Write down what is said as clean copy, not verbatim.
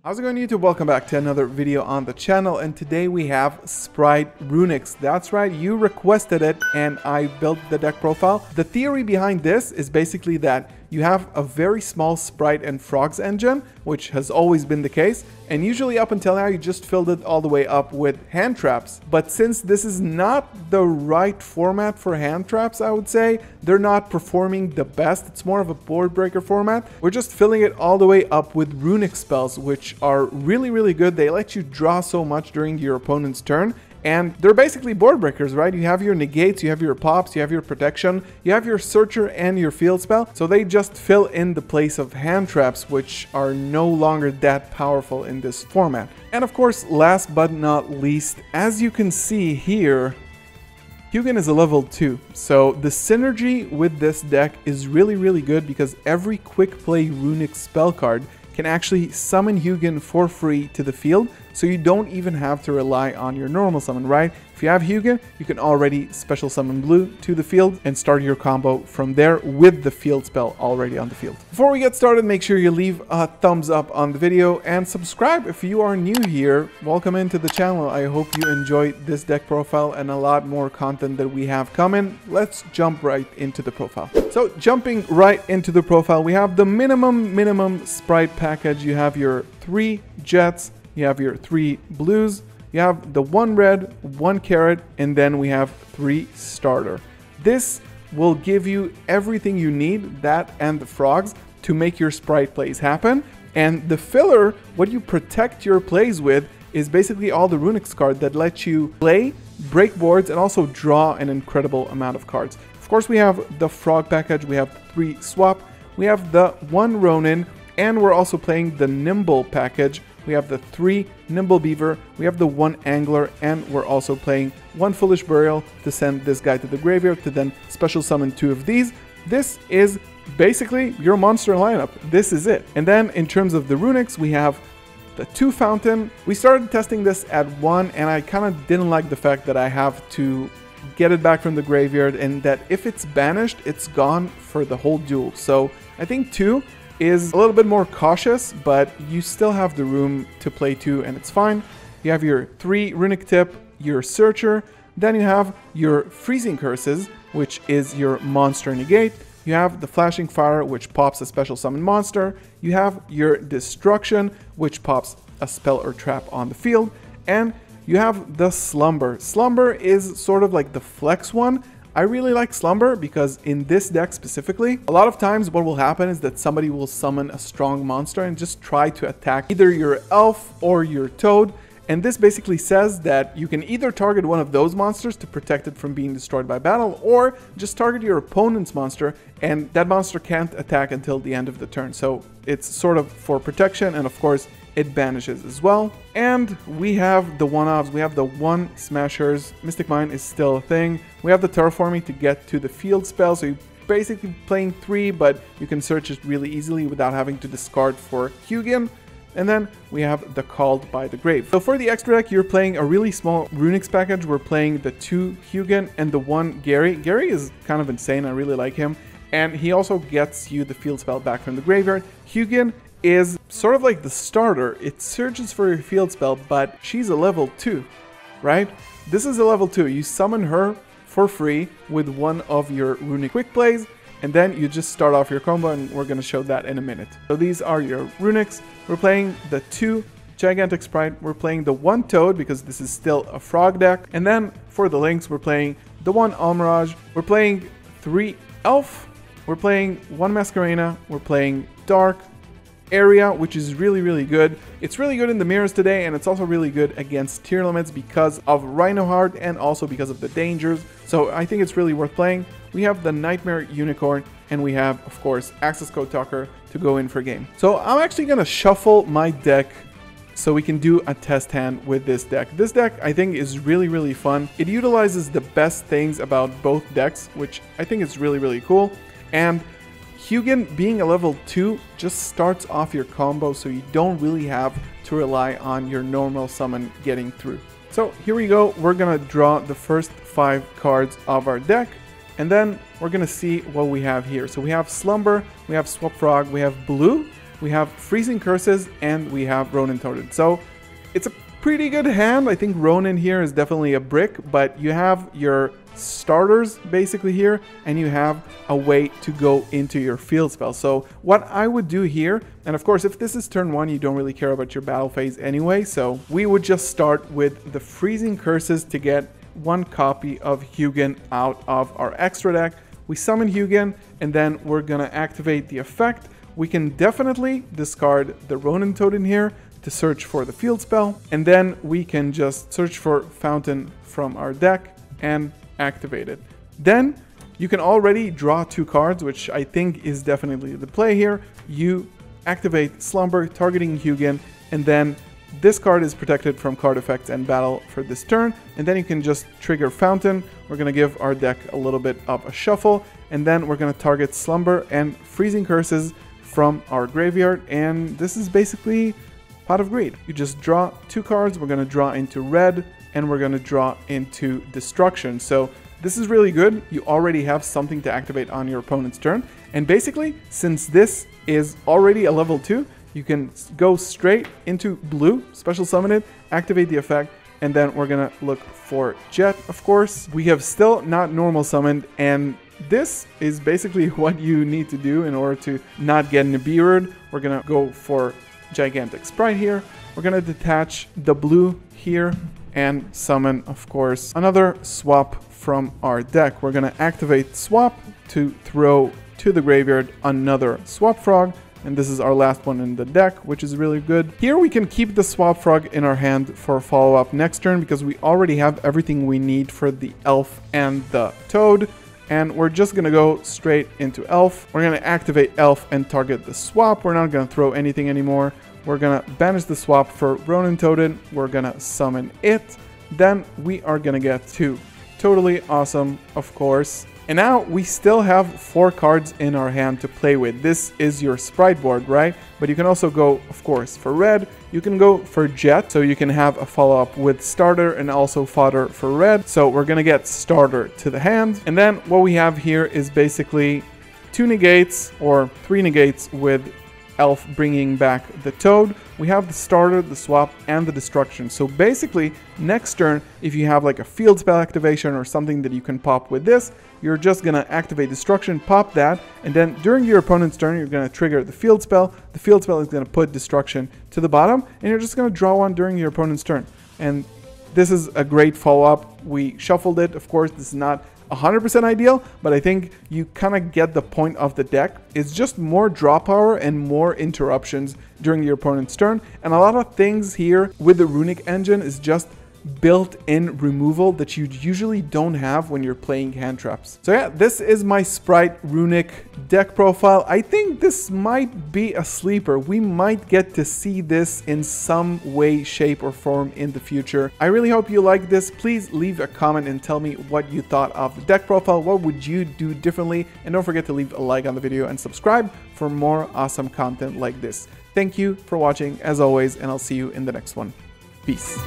How's it going, YouTube? Welcome back to another video on the channel, and today we have Sprite Runick. That's right, you requested it and I built the deck profile. The theory behind this is basically that you have a very small Sprite and Frogs engine, which has always been the case, and usually up until now you just filled it all the way up with hand traps. But since this is not the right format for hand traps, I would say, they're not performing the best. It's more of a board breaker format. We're just filling it all the way up with Runick spells, which are really good. They let you draw so much during your opponent's turn. And they're basically board breakers, right? You have your negates, you have your pops, you have your protection, you have your searcher and your field spell. So they just fill in the place of hand traps, which are no longer that powerful in this format. And of course, last but not least, as you can see here, Hugin is a level 2. So the synergy with this deck is really good because every quick play Runick spell card can actually summon Hugin for free to the field, so you don't even have to rely on your normal summon, right? If you have Hugin, you can already special summon blue to the field and start your combo from there with the field spell already on the field. Before we get started, make sure you leave a thumbs up on the video and subscribe if you are new here. Welcome into the channel. I hope you enjoyed this deck profile and a lot more content that we have coming. Let's jump right into the profile. So jumping right into the profile, we have the minimum Sprite package. You have your 3 Jets, you have your 3 blues, you have the 1 red, 1 carrot, and then we have 3 starter. This will give you everything you need, that and the frogs, to make your Sprite plays happen. And the filler, what you protect your plays with, is basically all the Runick cards that let you play, break boards, and also draw an incredible amount of cards. Of course, we have the frog package, we have 3 swap, we have the 1 Ronin, and we're also playing the nimble package. We have the 3 nimble beaver, we have the 1 angler, and we're also playing 1 foolish burial to send this guy to the graveyard to then special summon 2 of these. This is basically your monster lineup. This is it. And then in terms of the Runicks, we have the 2 fountain. We started testing this at 1, and I kind of didn't like the fact that I have to get it back from the graveyard, and that if it's banished, it's gone for the whole duel. So I think 2 is a little bit more cautious, but you still have the room to play 2 and it's fine. You have your 3 Runick tip, your searcher, then you have your freezing curses, which is your monster negate. You have the flashing fire, which pops a special summon monster. You have your destruction, which pops a spell or trap on the field. And you have the slumber. Slumber is sort of like the flex one. I really like Slumber because in this deck specifically, a lot of times what will happen is that somebody will summon a strong monster and just try to attack either your elf or your toad. And this basically says that you can either target one of those monsters to protect it from being destroyed by battle, or just target your opponent's monster and that monster can't attack until the end of the turn. So it's sort of for protection, and of course it banishes as well. And we have the one-offs. We have the 1 smashers. Mystic Mine is still a thing. We have the terraforming to get to the field spell, so you're basically playing 3, but you can search it really easily without having to discard for Hugin. And then we have the Called by the Grave. So for the extra deck, you're playing a really small Runick package. We're playing the 2 Hugin and the 1 Gary. Gary is kind of insane. I really like him. And he also gets you the field spell back from the graveyard. Hugin is sort of like the starter. It searches for your field spell, but she's a level 2, right? This is a level 2. You summon her for free with 1 of your Runick quick plays, and then you just start off your combo, and we're going to show that in a minute. So these are your Runicks. We're playing the 2 Gigantic Sprite. We're playing the 1 Toad because this is still a frog deck. And then for the links, we're playing the 1 Almirage. We're playing 3 Elf. We're playing 1 Masquerena. We're playing Dark Area, which is really good. It's really good in the mirrors today, and it's also really good against tier limits because of Rhino Heart and also because of the dangers. So I think it's really worth playing. We have the Nightmare Unicorn, and we have, of course, Access Code Talker to go in for game. So I'm actually gonna shuffle my deck so we can do a test hand with this deck. This deck, I think, is really fun. It utilizes the best things about both decks, which I think is really cool. And Hugin being a level 2 just starts off your combo, so you don't really have to rely on your normal summon getting through. So here we go. We're gonna draw the first 5 cards of our deck, and then we're gonna see what we have here. So we have Slumber, we have Swap Frog, we have Blue, we have Freezing Curses, and we have Ronin Totem. So it's a pretty good hand. I think Ronin here is definitely a brick, but you have your starters basically here, and you have a way to go into your field spell. So what I would do here, and of course if this is turn 1, you don't really care about your battle phase anyway, so we would just start with the Freezing Curses to get 1 copy of Hugin out of our extra deck. We summon Hugin, and then we're gonna activate the effect. We can definitely discard the Ronin Totem here to search for the field spell, and then we can just search for Fountain from our deck and activate it. Then you can already draw 2 cards, which I think is definitely the play here. You activate Slumber, targeting Hugin, and then this card is protected from card effects and battle for this turn, and then you can just trigger Fountain. We're going to give our deck a little bit of a shuffle, and then we're going to target Slumber and Freezing Curses from our graveyard, and this is basically Pot of Greed. You just draw 2 cards. We're going to draw into red, and we're going to draw into Destruction. So this is really good. You already have something to activate on your opponent's turn, and basically since this is already a level 2, you can go straight into blue, special summon it, activate the effect, and then we're gonna look for Jet, of course. We have still not normal summoned, and this is basically what you need to do in order to not get in B-word. We're gonna go for Gigantic Sprite here. We're gonna detach the blue here and summon, of course, another swap from our deck. We're gonna activate Swap to throw to the graveyard another Swap Frog, and this is our last one in the deck, which is really good. Here we can keep the Swap Frog in our hand for follow-up next turn because we already have everything we need for the Elf and the Toad, and we're just gonna go straight into Elf. We're gonna activate Elf and target the swap. We're not gonna throw anything anymore. We're gonna banish the swap for Ronin Totem. We're gonna summon it. Then we are gonna get 2. Totally awesome, of course. And now we still have 4 cards in our hand to play with. This is your Sprite board, right? But you can also go, of course, for red. You can go for Jet, so you can have a follow-up with Starter and also Fodder for red. So we're gonna get Starter to the hand. And then what we have here is basically 2 negates or 3 negates with Elf bringing back the Toad. We have the Starter, the Swap, and the Destruction. So basically, next turn, if you have like a field spell activation or something that you can pop with this, you're just gonna activate Destruction, pop that, and then during your opponent's turn, you're gonna trigger the field spell. The field spell is gonna put Destruction to the bottom, and you're just gonna draw 1 during your opponent's turn. And this is a great follow-up. We shuffled it, of course. This is not 100% ideal, but I think you kind of get the point of the deck. It's just more draw power and more interruptions during your opponent's turn, and a lot of things here with the Runick engine is just built-in removal that you usually don't have when you're playing hand traps. So yeah, this is my Sprite Runick deck profile. I think this might be a sleeper. We might get to see this in some way, shape, or form in the future. I really hope you like this. Please leave a comment and tell me what you thought of the deck profile. What would you do differently? And don't forget to leave a like on the video and subscribe for more awesome content like this. Thank you for watching as always, and I'll see you in the next one. Peace.